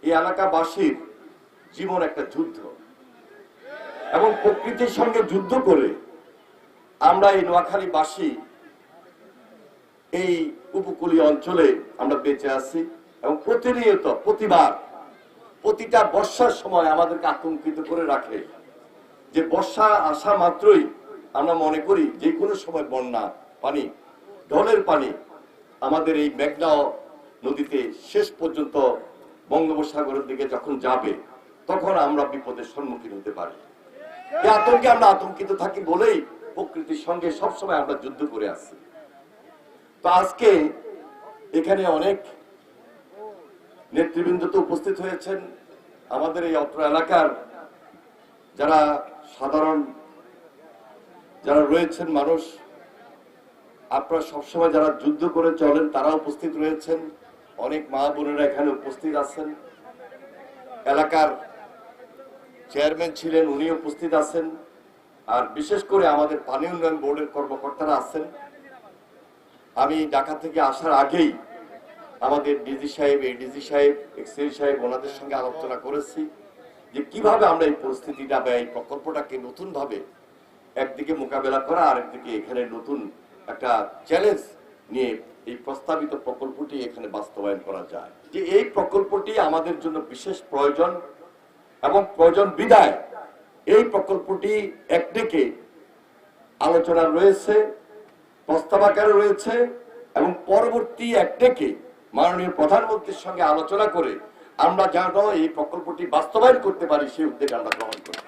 এই এলাকাবাসীর জীবন একটা যুদ্ধ এবং প্রকৃতির সঙ্গে যুদ্ধ করে আমরা এই নোয়াখালীবাসী এই উপকূলীয় অঞ্চলে আমরা বেঁচে আছি এবং প্রতিনিয়ত প্রতিটা বর্ষার সময় আমাদেরকে আতঙ্কিত করে রাখে যে বর্ষা আসা মাত্রই আমরা মনে করি যে কোনো সময় বন্যা পানি ঢলের পানি আমাদের এই মেঘনা নদীতে শেষ পর্যন্ত বঙ্গোপসাগরের দিকে যখন যাবে তখন আমরা বিপদের সম্মুখীন হতে পারি। এই আতঙ্কে আমরা আতঙ্কিত থাকি বলেই প্রকৃতির সঙ্গে সবসময় আমরা যুদ্ধ করে আসছি। তো আজকে এখানে অনেক নেতৃবৃন্দ তো উপস্থিত হয়েছেন, আমাদের এই অত্র এলাকার যারা সাধারণ যারা রয়েছেন মানুষ, আপনারা সবসময় যারা যুদ্ধ করে চলেন তারা উপস্থিত রয়েছেন, অনেক মা বোনেরা এখানে উপস্থিত আছেন, এলাকার চেয়ারম্যান ছিলেন উনি উপস্থিত আছেন, আর বিশেষ করে আমাদের পানি উন্নয়ন বোর্ডের কর্মকর্তারা আছেন। আমি ঢাকা থেকে আসার আগেই আমাদের ডিজি সাহেব, এডিজি সাহেব, এক্সএসি সাহেব ওনাদের সঙ্গে আলোচনা করেছি যে কিভাবে আমরা এই পরিস্থিতিটা বা এই প্রকল্পটাকে নতুন ভাবে একদিকে মোকাবেলা করা, আরেকদিকে এখানে নতুন একটা চ্যালেঞ্জ নিয়ে এই প্রস্তাবিত প্রকল্পটি এখানে বাস্তবায়ন করা যায়। যে এই প্রকল্পটি আমাদের জন্য বিশেষ প্রয়োজন এবং প্রয়োজন বিধায় এই প্রকল্পটি একদিকে আলোচনা রয়েছে, প্রস্তাব আকারে রয়েছে এবং পরবর্তী একদিকে মাননীয় প্রধানমন্ত্রীর সঙ্গে আলোচনা করে আমরা যেন এই প্রকল্পটি বাস্তবায়ন করতে পারি সেই উদ্যোগ আমরা গ্রহণ করি।